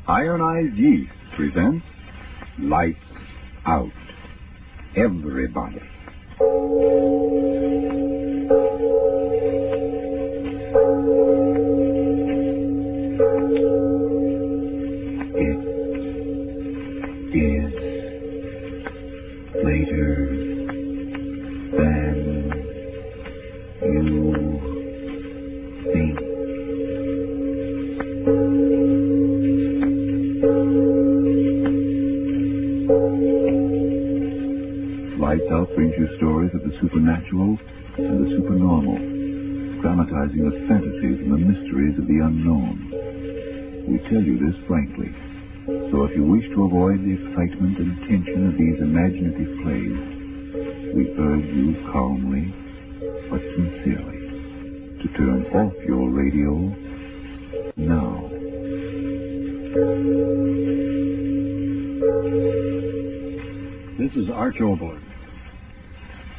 Ironized Yeast presents Lights Out. Everybody. It is later than you think. Lights Out brings you stories of the supernatural and the supernormal, dramatizing the fantasies and the mysteries of the unknown. We tell you this frankly, so if you wish to avoid the excitement and tension of these imaginative plays, we urge you calmly but sincerely to turn off your radio now. This is Arch Oboler.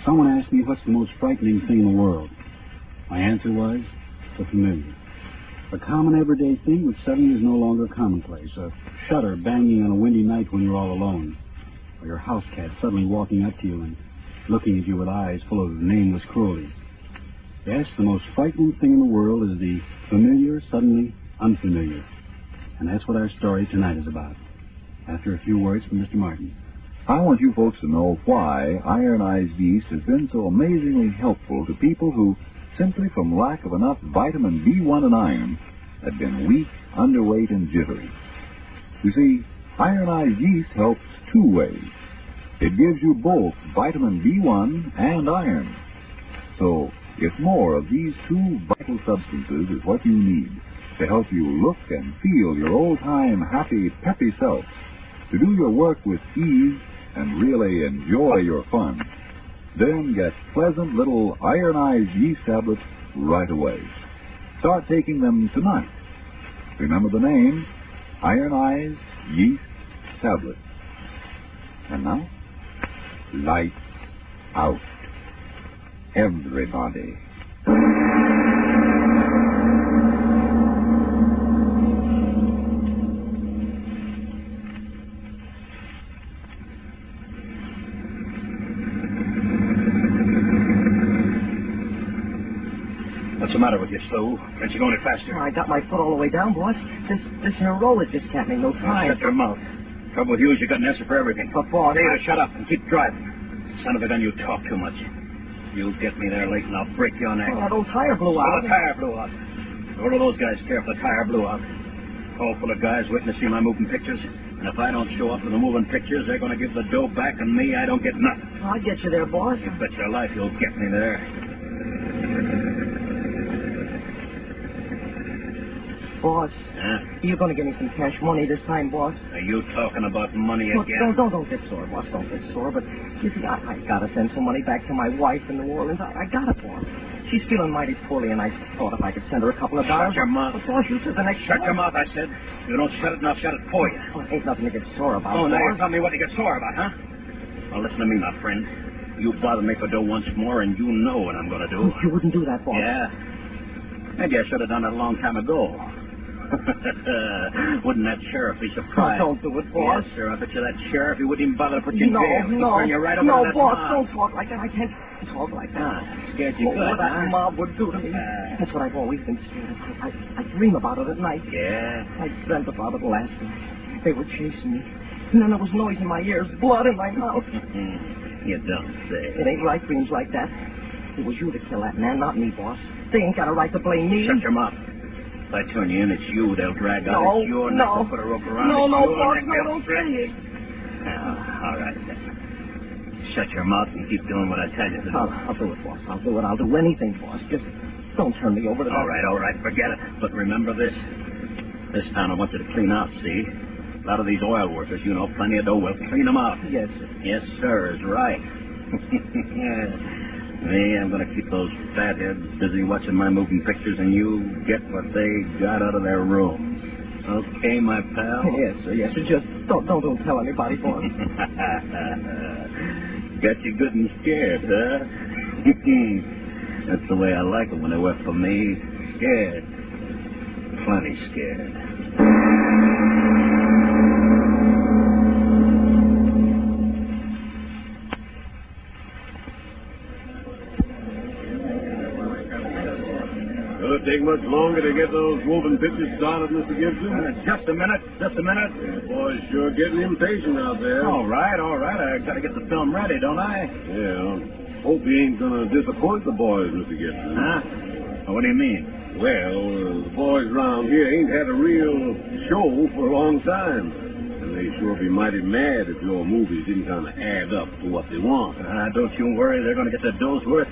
Someone asked me what's the most frightening thing in the world. My answer was the familiar. A common everyday thing which suddenly is no longer commonplace. A shutter banging on a windy night when you're all alone. Or your house cat suddenly walking up to you and looking at you with eyes full of nameless cruelty. Yes, the most frightening thing in the world is the familiar suddenly unfamiliar. And that's what our story tonight is about. After a few words from Mr. Martin. I want you folks to know why ironized yeast has been so amazingly helpful to people who, simply from lack of enough vitamin B1 and iron, have been weak, underweight, and jittery. You see, ironized yeast helps two ways. It gives you both vitamin B1 and iron. So, if more of these two vital substances is what you need to help you look and feel your old-time, happy, peppy self, to do your work with ease and really enjoy your fun, then get pleasant little ironized yeast tablets right away. Start taking them tonight. Remember the name, ironized yeast tablets. And now, lights out. Everybody. What's the matter with you, Sue? Can't you go any faster? I got my foot all the way down, boss. This here roller just can't make no time. Shut your mouth. Trouble with you is you got an answer for everything. But, boss... Say to shut up and keep driving. Son of a gun, you talk too much. You get me there late and I'll break your neck. Oh, that old tire blew out. Oh, the tire blew out. What do those guys care if the tire blew out? Hall full of guys waiting to see my moving pictures. And if I don't show up for the moving pictures, they're going to give the dough back, and me, I don't get nothing. I'll get you there, boss. You bet your life you'll get me there. Boss, Huh? you're going to give me some cash money this time, boss. Are you talking about money Look, again? don't get sore, boss. Don't get sore. But, you see, I got to send some money back to my wife in New Orleans. I got it for her. She's feeling mighty poorly, and I thought if I could send her a couple of dollars... Shut your mouth. But, boss, you said the next... Shut your mouth, I said. If you don't shut it, and I'll shut it for you. Well, ain't nothing to get sore about, Oh, now boss. you're telling me what you get sore about, huh? Well, listen to me, my friend. You bother me for dough once more, and you know what I'm going to do. You wouldn't do that, boss. Yeah. Maybe I should have done it a long time ago. Wouldn't that sheriff be surprised? Don't do it, boss. Yes, sir. I bet you that sheriff, he wouldn't even bother to put you in No, jail. He'd no. turn you right over No, to that boss, mob. don't talk like that. I can't talk like that. Scared you Oh, good, what that huh? mob would do to me. That's what I've always been scared of. I dream about it at night. Yeah? I dreamt about it last night. They were chasing me. And then there was noise in my ears, blood in my mouth. You don't say. It ain't right dreams like that. It was you to kill that man, not me, boss. They ain't got a right to blame me. Shut your mouth. If I turn you in, it's you they'll drag out. No, It's your neck no. they'll put a rope around. No, It's no, your boss, neck no, they'll don't stretch. say it. All right, then. Shut your mouth and keep doing what I tell you to do. I'll do it, boss. I'll do it. I'll do anything, boss. Just don't turn me over to that. All right, forget it. But remember this. This town I want you to clean out, see? A lot of these oil workers, you know, plenty of dough. We'll clean them out. Yes, sir. Yes, sir, is right. Me, I'm going to keep those fatheads busy watching my moving pictures, and you get what they got out of their rooms. Okay, my pal? Yes, sir. Yes, sir. Just don't tell anybody, boss. Got you good and scared, huh? That's the way I like it when they work for me. Scared. Plenty scared. Will it take much longer to get those moving pictures started, Mr. Gibson? Just a minute. The boy's sure getting impatient out there. All right. I got to get the film ready, don't I? Yeah. Hope he ain't going to disappoint the boys, Mr. Gibson. Huh? What do you mean? Well, the boys around here ain't had a real show for a long time. And they sure be mighty mad if your movies didn't kind of add up to what they want. Don't you worry. They're going to get their dough worth.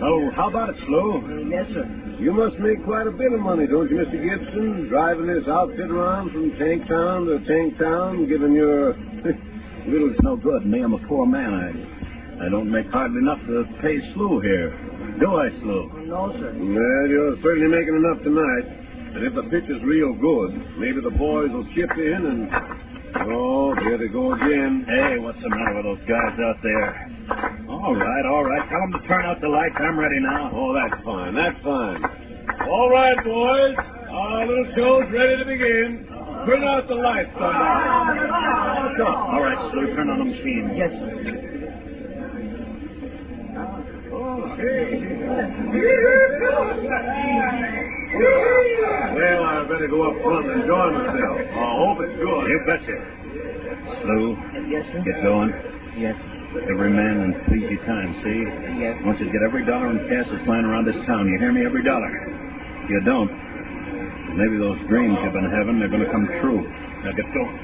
Oh, how about it, Slew? Yes, sir. You must make quite a bit of money, don't you, Mr. Gibson? Driving this outfit around from tank town to tank town, giving your little... It's no good. Me, I'm a poor man. I don't make hardly enough to pay Slew here. Do I, Slew? No, sir. Well, you're certainly making enough tonight. And if the picture's real good, maybe the boys will chip in and... Oh, there they go again. Hey, what's the matter with those guys out there? All right. Tell them to turn out the lights. I'm ready now. Oh, that's fine. All right, boys. Our little show's ready to begin. Turn out the lights, somebody. All right, Slew, turn on the machine. Yes, sir. Well, I better go up front and enjoy myself. I hope it's good. You betcha. Slew, Yes, sir. get going. Yes. Every man in pleasy time, see? Yes. I want you to get every dollar in cash that's lying around this town. You hear me? Every dollar. If you don't, maybe those dreams you've been having, they're going to come true. Now get going.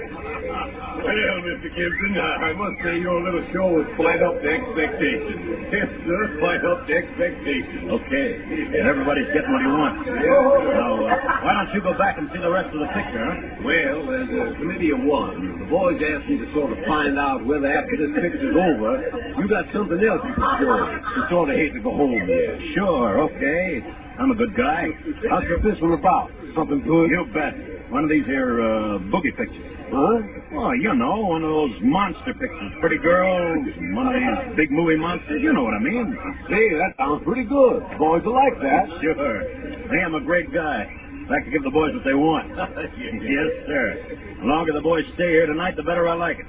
Well, Mr. Gibson, I must say your little show was quite up to expectations. Yes, sir, quite up to expectations. Okay. And everybody's getting what he wants. Now, why don't you go back and see the rest of the picture, huh? Well, as a committee of one, the boys asked me to sort of find out whether after this picture's over, you got something else you could show. You sort of hate to go home there. Sure, okay. I'm a good guy. How's this one about? Something good? You bet. One of these here boogie pictures. Huh? Oh, you know, one of those monster pictures. Pretty girls, one of these big movie monsters. You know what I mean. Say, that sounds pretty good. Boys will like that. Sure. Hey, I'm a great guy. Like to give the boys what they want. Yes, sir. The longer the boys stay here tonight, the better I like it.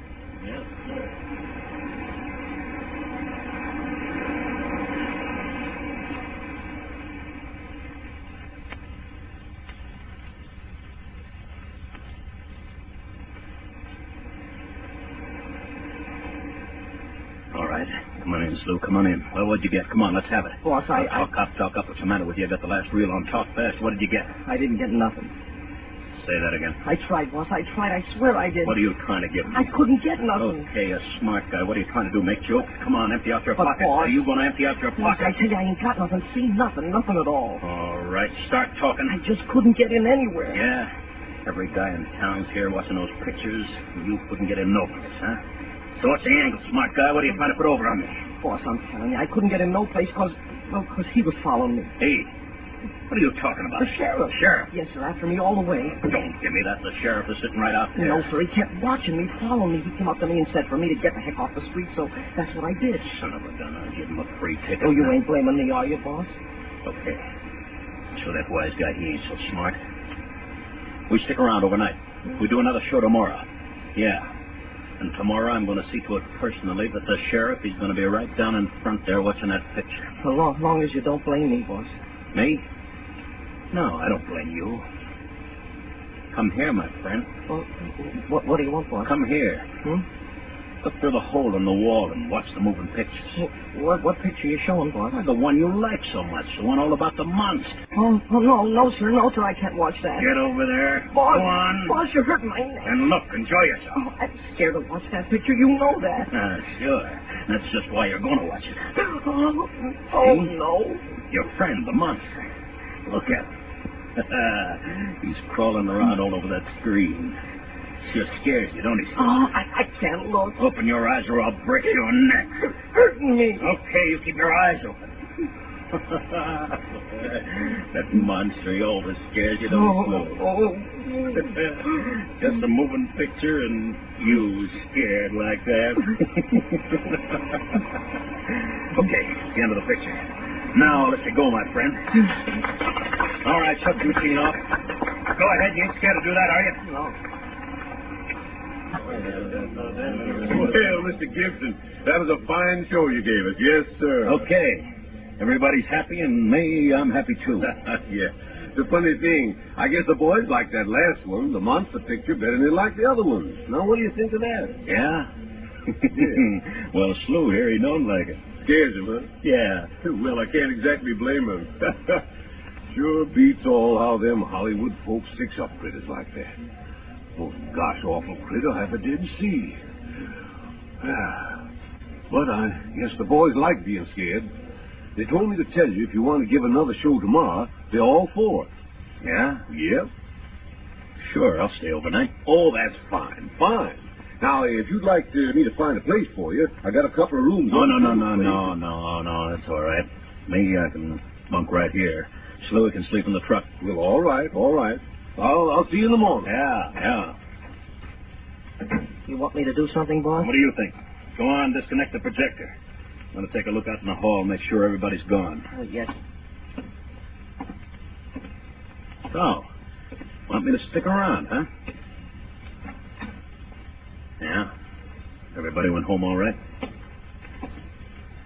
All right. Come on in, Slew. Come on in. Well, what'd you get? Come on, let's have it. Boss, Talk up. What's the matter with you? I got the last reel on. Talk fast. What did you get? I didn't get nothing. Say that again. I tried, boss. I tried. I swear I did. What are you trying to get me? I couldn't get nothing. Okay, a smart guy. What are you trying to do? Make jokes? Come on, empty out your But, pockets. boss- Are you going to empty out your Boss, I pockets? tell you, I ain't got nothing. See, nothing at all. All right, start talking. I just couldn't get in anywhere. Yeah? Every guy in town's here watching those pictures. You couldn't get in no place, huh? So what's the angle, smart guy? What are you trying to put over on me? Boss, I'm telling you, I couldn't get in no place because he was following me. Hey, what are you talking about? The sheriff. Sheriff? Yes, sir, after me all the way. Don't give me that. The sheriff is sitting right out there. No, sir, he kept watching me, following me. He came up to me and said for me to get the heck off the street, so that's what I did. Son of a gun, I'll give him a free ticket. Oh, you now. ain't blaming me, are you, boss? Okay. So that wise guy, he ain't so smart. We stick around overnight. We do another show tomorrow. Yeah. And tomorrow I'm going to see to it personally that the sheriff, he's going to be right down in front there watching that picture. So long as you don't blame me, boss. Me? No, I don't blame you. Come here, my friend. Well, what do you want, boss? Come here. Look through the hole in the wall and watch the moving pictures. What picture you showing, boss? The one you like so much, the one all about the monster. Oh, no, sir, I can't watch that. Get over there. Boss, Go on. Boss, you're hurting my neck. And look, enjoy yourself. Oh, I'm scared to watch that picture. You know that. Sure. That's just why you're going to watch it. Oh, no. Your friend, the monster. Look at him. He's crawling around all over that screen. Sure scares you, don't he? Oh, I can't look. Open your eyes or I'll break your neck. It's hurting me. Okay, you keep your eyes open. That monster, he always scares you, don't he? Oh. Just a moving picture and you scared like that. Okay, the end of the picture. Now, let you go, my friend. All right, shut the machine off. Go ahead. You ain't scared to do that, are you? No. Well, Mr. Gibson, that was a fine show you gave us. Yes, sir. Okay. Everybody's happy, and I'm happy, too. Yeah. The funny thing, I guess the boys liked that last one, the monster picture, better than they liked the other ones. Now, what do you think of that? Yeah? Well, Slew here, he don't like it. Scares him, huh? Yeah. Well, I can't exactly blame him. Sure beats all how them Hollywood folks fix up critters like that. Most gosh awful critter I ever did see. But I guess the boys like being scared. They told me to tell you if you want to give another show tomorrow, they're all for it. Yeah? Yep. Sure, I'll stay overnight. Oh, that's fine. Fine. Now, if you'd like me to find a place for you, I got a couple of rooms. No, that's all right. Me, I can bunk right here. Slew can sleep in the truck. Well, all right. I'll see you in the morning. Yeah. You want me to do something, boss? What do you think? Go on, disconnect the projector. I'm going to take a look out in the hall, make sure everybody's gone. Oh, yes. So, want me to stick around, huh? Yeah. Everybody went home all right?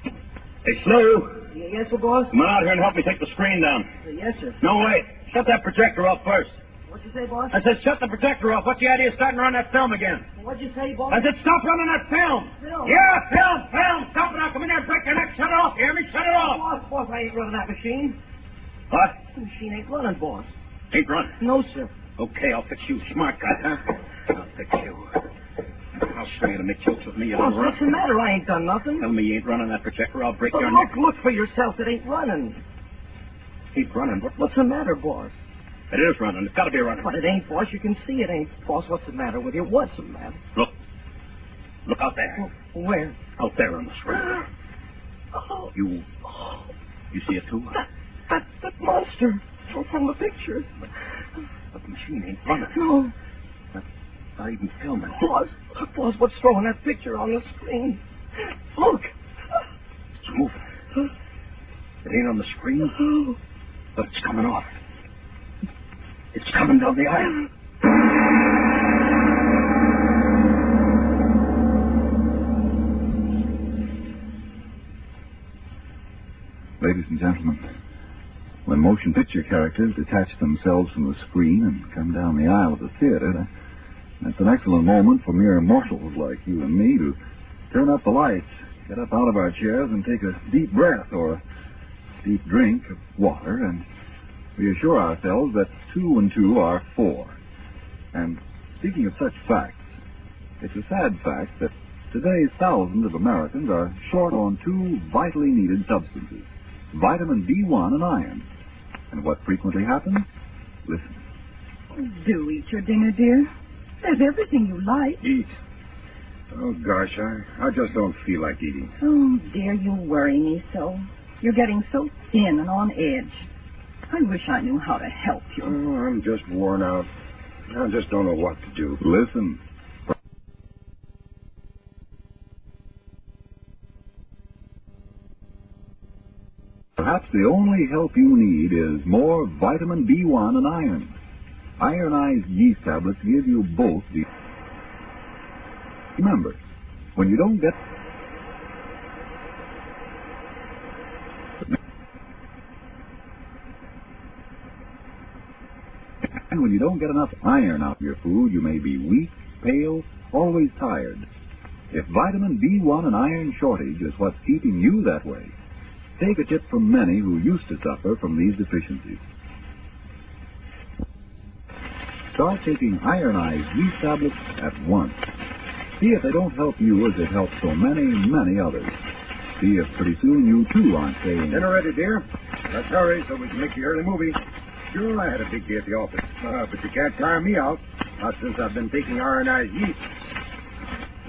Hey, Slew! Yes, sir, boss? Come on out here and help me take the screen down. Yes, sir. No, wait. Shut that projector off first. What'd you say, boss? I said shut the projector off. What's the idea of starting to run that film again? What'd you say, boss? I said stop running that film. Film? Yeah, film. Stop it now. Come in there and break your neck. Shut it off. You hear me? Shut it off. Boss, I ain't running that machine. What? The machine ain't running, boss. Ain't running. No, sir. Okay, I'll fix you, smart guy, huh? I'll fix you. I'll show you to make jokes with me. You Boss, little what's the matter? I ain't done nothing. Tell me you ain't running that projector. I'll break But your neck. look for yourself. It ain't running. Keep running. What's the matter, boss? It is running. It's got to be running. But it ain't, boss. You can see it ain't. Boss, what's the matter with you? What's the matter? Look out there. Where? Out there on the screen. Oh, You see it too? that monster from the picture. But the machine ain't running. No. Not even filming. Boss, what's throwing that picture on the screen? Look. It's moving. It ain't on the screen, but it's coming off. It's coming down the aisle. Ladies and gentlemen, when motion picture characters detach themselves from the screen and come down the aisle of the theater, that's an excellent moment for mere mortals like you and me to turn up the lights, get up out of our chairs and take a deep breath or a deep drink of water and reassure ourselves that 2 and 2 are 4. And speaking of such facts, it's a sad fact that today thousands of Americans are short on 2 vitally needed substances, vitamin B1 and iron. And what frequently happens? Listen. Do eat your dinner, dear. There's everything you like. Eat. Oh, gosh, I just don't feel like eating. Oh, dear, you worry me so. You're getting so thin and on edge. I wish I knew how to help you. Oh, I'm just worn out. I just don't know what to do. Listen. Perhaps the only help you need is more vitamin B1 and iron. Ironized yeast tablets give you both the... Remember, when you don't get... And when you don't get enough iron out of your food, you may be weak, pale, always tired. If vitamin B1 and iron shortage is what's keeping you that way, take a tip from many who used to suffer from these deficiencies. Start taking ironized yeast tablets at once. See if they don't help you as it helps so many, many others. See if pretty soon you too aren't saying... Dinner ready, dear? Let's hurry so we can make the early movie. Sure, I had a big day at the office, but you can't tire me out. Not since I've been taking ironized yeast.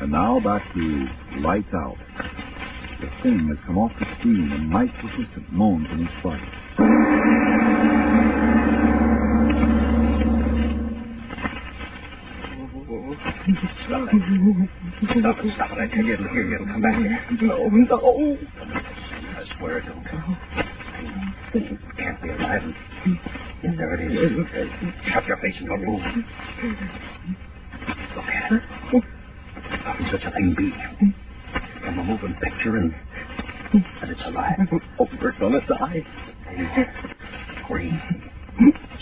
And now back to lights out. The thing has come off the screen and night persistent moans in its flight. Stop it. I tell you, it'll hear you. It'll come back here. No. I swear it don't. Can't be alive. Yes, there it is. Shut your face and don't move. Look at it. How can such a thing be? From a moving picture and it's alive. Over it on its eye. Green.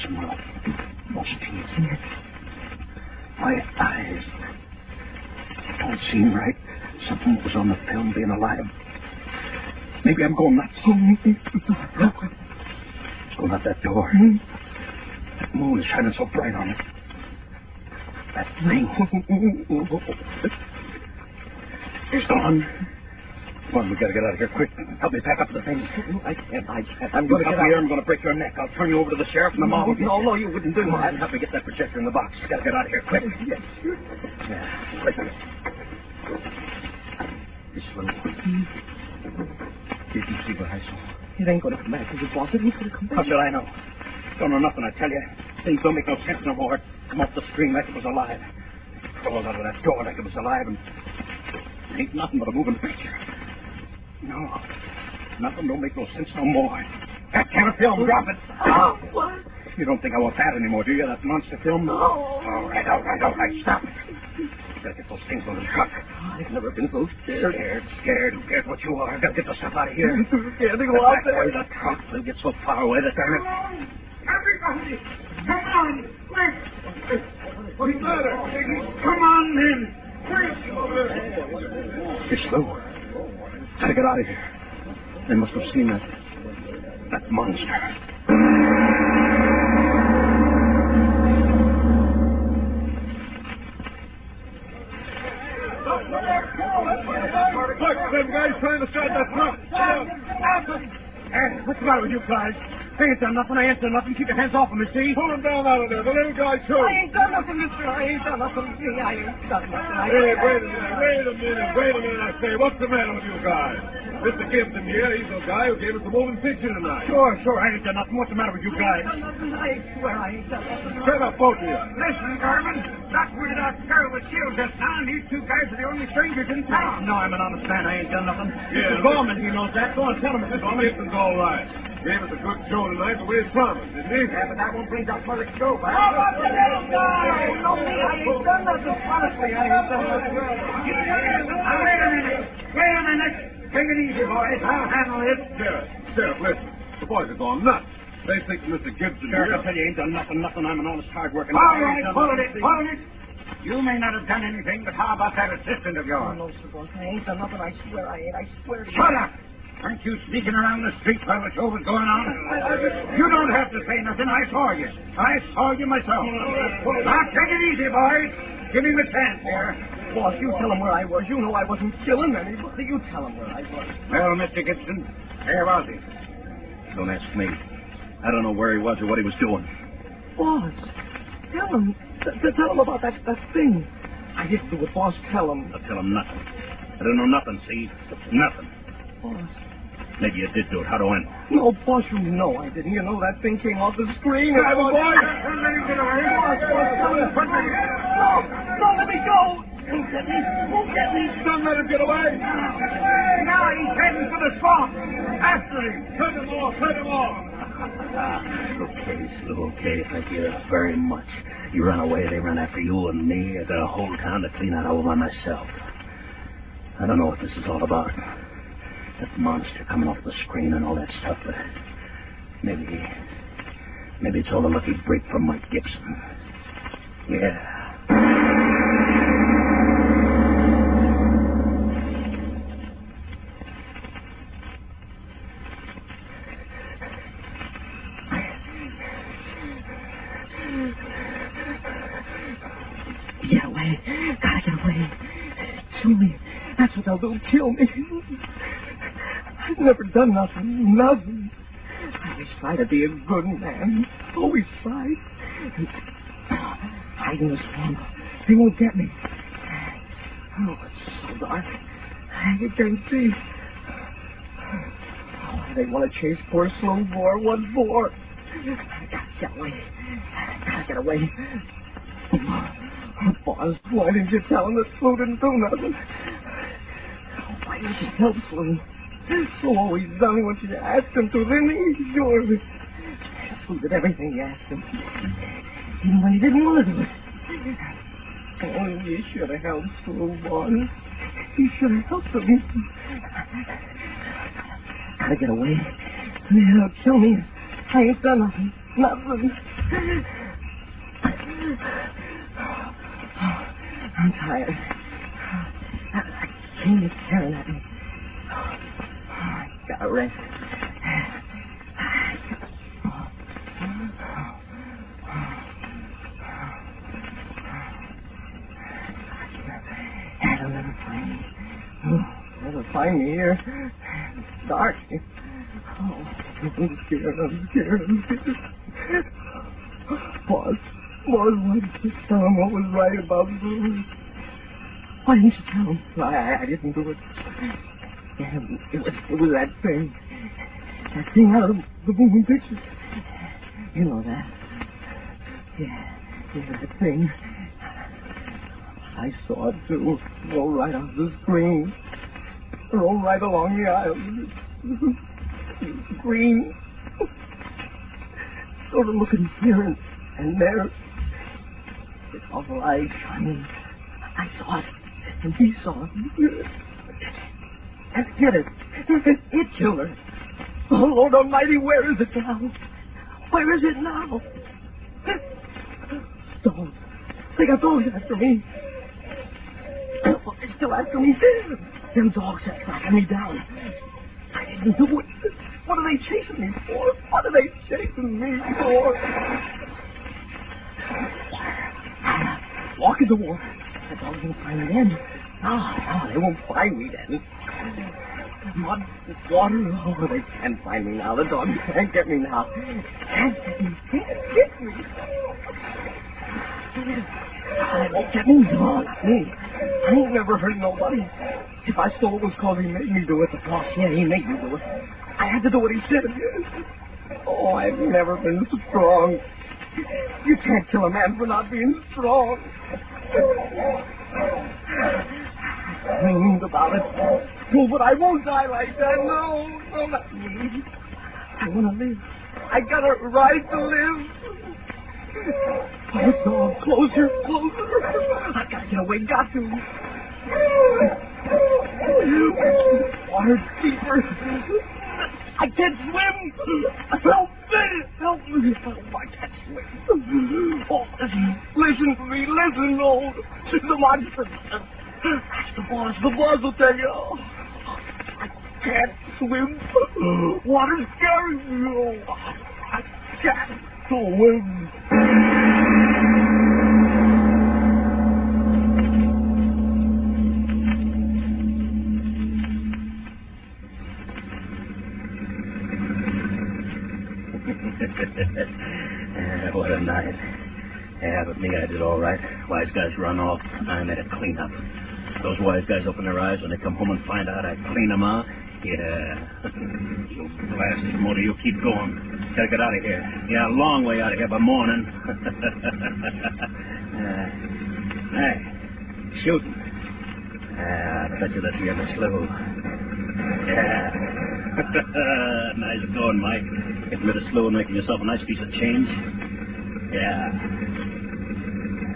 Smell. Most teeth. My eyes don't seem right. Something was on the film being alive. Maybe I'm going nuts. Look. It's going out that door. That moon is shining so bright on it. That thing. It's gone. Come on, we gotta get out of here quick. Help me pack up the things. I can't. I'm going to get out. Here, I'm going to break your neck. I'll turn you over to the sheriff and the mob. No, you wouldn't do that. Help me get that projector in the box. Gotta get out of here quick. Yes. Yeah, quick. Be slow. Did you see what I saw? It ain't going to come back, is it, boss? It ain't going to come back. How should I know? Don't know nothing, I tell you. Things don't make no sense no more. Come off the screen like it was alive. Crawled out of that door like it was alive, and it ain't nothing but a moving picture. No, nothing don't make no sense no more. That kind of film, drop it. Oh, what? You don't think I want that anymore, do you? That monster film? No. All right, stop it. Gotta get those things on the truck. I've never been so scared. Scared. Who cares what you are? Gotta get the stuff out of here. Scared to go out there. The truck will get so far away that they're... Everybody, come on, quick! What's the matter? Come on in, quick! It's slow. Gotta get out of here. They must have seen that monster. Look, them guys trying to start that truck. What's the matter with you guys? I ain't done nothing. Keep your hands off of me, see? Pull him down out of there. The little guy, too. I ain't done nothing, mister. I ain't done nothing. I ain't done nothing. Hey, wait a minute, I say. What's the matter with you guys? Mr. Gibson here, he's the guy who gave us the moving picture tonight. Sure, I ain't done nothing. What's the matter with you guys? I swear I ain't done nothing. Shut up, both of you. Listen, Garvin, that weirded out girl with shield just now, and these two guys are the only strangers in town. No, I'm an honest man. I ain't done nothing. Yeah. Mr. Gorman, he knows that. Go on, tell him, Mr. Mr. Gorman. Gibson's all right. Gave us a good show tonight the way he promised, didn't he? Yeah, but that won't bring that public show back. How about the little guy? No, me, I ain't done nothing. Honestly, I ain't done nothing. Wait a minute. Take it easy, boys. I'll handle it. Sheriff, listen. The boys are going nuts. They think Mr. Gibson Sheriff, here... I tell you, ain't done nothing. I'm an honest, hard-working All man. right, hold it. You may not have done anything, but how about that assistant of Oh, yours? no, sir, boss. I ain't done nothing. I swear I ain't. I swear to you. Shut up! Aren't you sneaking around the street while the show was going on? You don't have to say nothing. I saw you. I saw you myself. Now, take it easy, boys. Give him a chance here. Boss, you tell him where I was. You know I wasn't killing anybody. You tell him where I was. Well, Mr. Gibson, where was he? Don't ask me. I don't know where he was or what he was doing. Boss, tell him. Tell him about that thing. I didn't do it, boss. Tell him. I'll tell him nothing. I don't know nothing, see? Nothing. Boss. Maybe you did do it. How do I know? No, boss, you know I didn't. You know that thing came off the screen. Boys, Boss, let me go. Won't get me. Don't let him get away. now he's heading for the swamp. After him. Cut him off. Okay. Thank you very much. You run away, they run after you and me. I got a whole town to clean out all by myself. I don't know what this is all about. That monster coming off the screen and all that stuff, but maybe it's all a lucky break from Mike Gibson. Yeah. Get away. Gotta get away. Kill me. That's what they'll do. Kill me. I've never done nothing. I always try to be a good man. Always try. Hide in the swamp. They won't get me. Oh, it's so dark. I can't see. Oh, they want to chase poor slow boar. What for? I gotta get away. Oh, boss, why didn't you tell him that Slew didn't do nothing? Oh, why didn't you help Slew? So always done what you asked him to, didn't he? Sure. So did everything you asked him. Even when he didn't want to do it. Oh, you should have helped Slow, boy. You should have helped him. Gotta get away. They'll kill me. I ain't done nothing. Nothing. I'm tired. I can't it's staring at me. I gotta rest. They'll never find me. Never find me here. It's dark. Oh, I'm scared. Boss, why didn't you tell him what was right about Bruce? Why didn't you tell him? I didn't do it. Yeah, it was that thing. That thing out of the moving pictures. You know that. Yeah, that thing. I saw it too. Roll right off the screen. Roll right along the aisle. Green. Sort of looking here and there. It's all light shining. I saw it. And he saw it. And hit it. It killed her. Oh, Lord Almighty, where is it now? Where is it now? Dogs. They got dogs after me. Oh, they're still after me. Them dogs are tracking me down. I didn't do it. What are they chasing me for? What are they chasing me for? Walk in the water. The dogs won't find me then. No, they won't find me then. Mud, water, oh, they can't find me now. The dogs can't get me now. Can't get me. They won't get me. No, not me. I ain't never hurt nobody. If I stole it was because he made me do it. The boss, yeah, he made me do it. I had to do what he said. Oh, I've never been strong. You can't kill a man for not being strong. I dreamed about it. Oh, but I won't die like that. No, not me. I want to live. I got a right to live. Oh, dog, closer. I gotta get away, got to. Water's deeper. I can't swim. Help me. Oh, I can't swim. Oh, listen to me. Listen, no. The monster. Ask the boss will tell you. I can't swim. Water's carrying me. Oh, I can't swim. What a night. Yeah, but me, I did all right. Wise guys run off. I made a cleanup. Those wise guys open their eyes when they come home and find out I clean them out. Yeah. You blasted motor, you keep going. Gotta get out of here. Yeah, a long way out of here by morning. Hey, shooting. I bet you that's the other slough. Yeah. Nice going, Mike. Getting rid of slough and making yourself a nice piece of change. Yeah.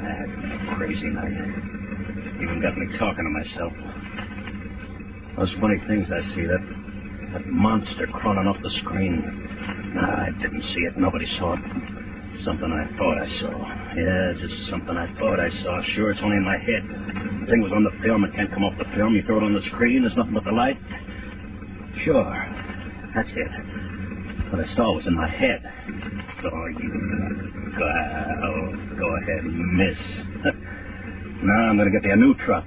That's been a crazy night. Even got me talking to myself. Those funny things I see, that monster crawling off the screen. Nah, I didn't see it. Nobody saw it. Something I thought I saw. Yeah, just something I thought I saw. Sure, it's only in my head. The thing was on the film. It can't come off the film. You throw it on the screen. There's nothing but the light. Sure. That's it. What I saw was in my head. Oh, you... go ahead and miss. Now I'm going to get you a new truck.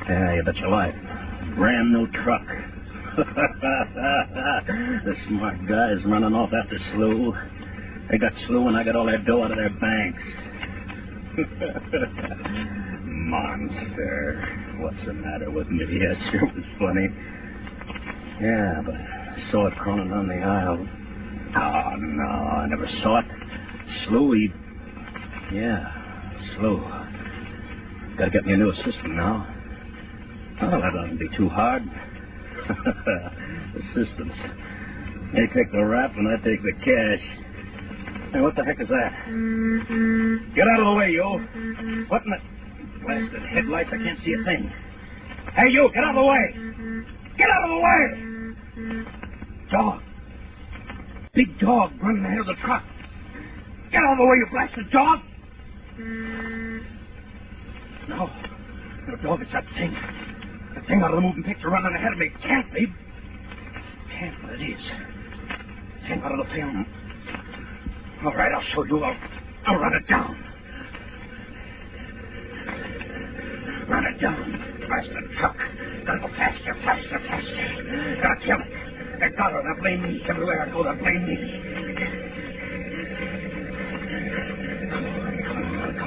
Yeah, you bet your life. Brand new truck. The smart guys running off after Slew. They got Slew and I got all their dough out of their banks. Monster. What's the matter with me? Yes, sure was funny. Yeah, but I saw it crawling down the aisle. Oh, no, I never saw it. Slew, Slew. Gotta get me a new assistant now. Oh, that doesn't be too hard. Assistance. They take the rap and I take the cash. Hey, what the heck is that? Get out of the way, you. What in the... Blasted headlights, I can't see a thing. Hey, you, get out of the way. Get out of the way. Dog. Big dog running ahead of the truck. Get out of the way, you blasted dog. No, dog, it's that thing. The thing out of the moving picture running ahead of me. Can't be. Can't, but it is. Thing out of the film. All right, I'll show you. I'll run it down. Run it down. Blasted truck. Gotta go faster, faster, faster. Gotta kill it. They got her. They'll blame me. Everywhere I go, they'll blame me. Come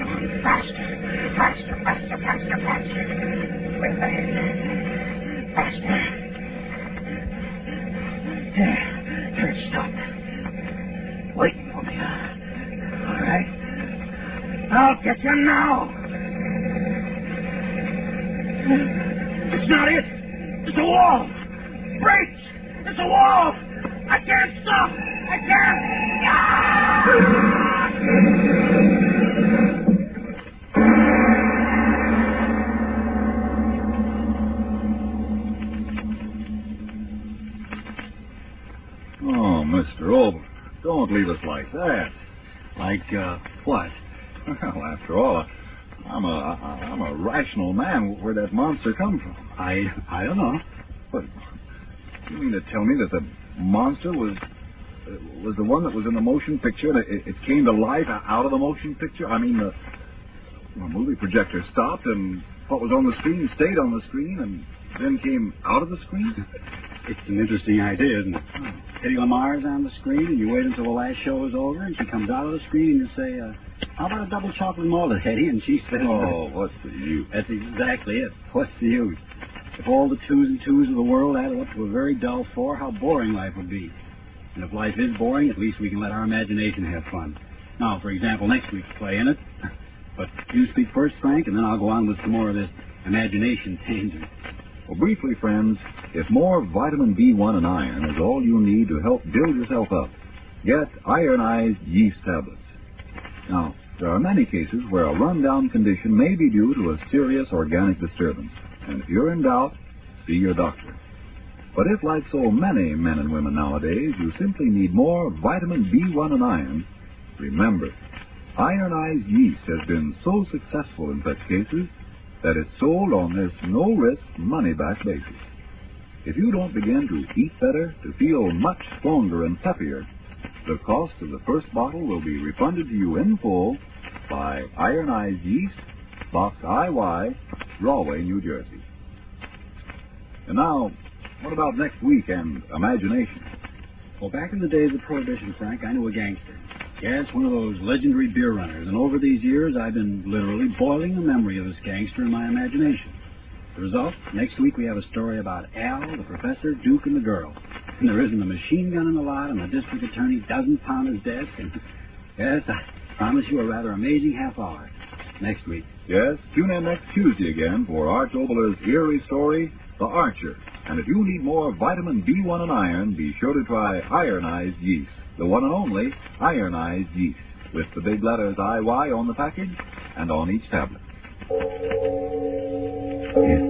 on. Faster. Faster, faster, faster, faster. Way ahead. Faster. There, stop. Waiting for me, huh? All right. I'll get you now. It's not it. It's a wall. Brakes. It's a wall. I can't stop. I can't. Oh, Mr. Oboler, don't leave us like that. Like, what? Well, after all, I'm a rational man. Where'd that monster come from? I don't know. But you mean to tell me that the monster was the one that was in the motion picture? And it came to life out of the motion picture? I mean, the movie projector stopped, and what was on the screen stayed on the screen, and then came out of the screen? It's an interesting idea, isn't it? Eddie Lamar's on the screen, and you wait until the last show is over, and she comes out of the screen, and you say, how about a double chocolate malted, Eddie? And she says, oh, what's the use? That's exactly it. What's the use? If all the twos and twos of the world added up to a very dull four, how boring life would be. And if life is boring, at least we can let our imagination have fun. Now, for example, next week's play in it. But you speak first, Frank, and then I'll go on with some more of this imagination tangent. Well, briefly, friends, if more vitamin B1 and iron is all you need to help build yourself up, get ironized yeast tablets. Now, there are many cases where a rundown condition may be due to a serious organic disturbance, and if you're in doubt, see your doctor. But if, like so many men and women nowadays, you simply need more vitamin B1 and iron, remember, ironized yeast has been so successful in such cases that it's sold on this no-risk, money-back basis. If you don't begin to eat better, to feel much stronger and peppier, the cost of the first bottle will be refunded to you in full by Ironized Yeast, Box IY, Rahway, New Jersey. And now, what about next week and imagination? Well, back in the days of Prohibition, Frank, I knew a gangster. Yes, one of those legendary beer runners, and over these years I've been literally boiling the memory of this gangster in my imagination. The result, next week we have a story about Al, the professor, Duke, and the girl. And there isn't a machine gun in the lot, and the district attorney doesn't pound his desk, and yes, I promise you a rather amazing half hour next week. Yes, tune in next Tuesday again for Arch Oboler's eerie story, The Archer. And if you need more vitamin B1 and iron, be sure to try ironized yeast, the one and only ironized yeast, with the big letters IY on the package and on each tablet. It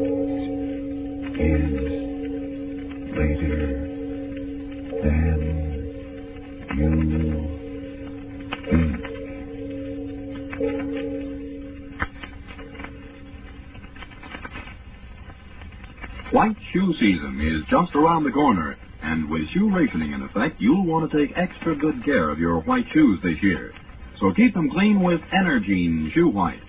is later than you think. White shoe season is just around the corner, and with shoe rationing in effect, you'll want to take extra good care of your white shoes this year. So keep them clean with Energine Shoe White.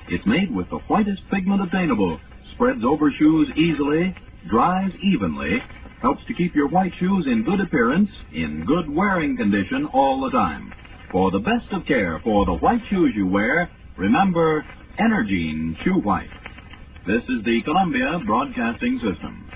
It's made with the whitest pigment obtainable, spreads over shoes easily, dries evenly, helps to keep your white shoes in good appearance, in good wearing condition all the time. For the best of care for the white shoes you wear, remember Energine Shoe White. This is the Columbia Broadcasting System.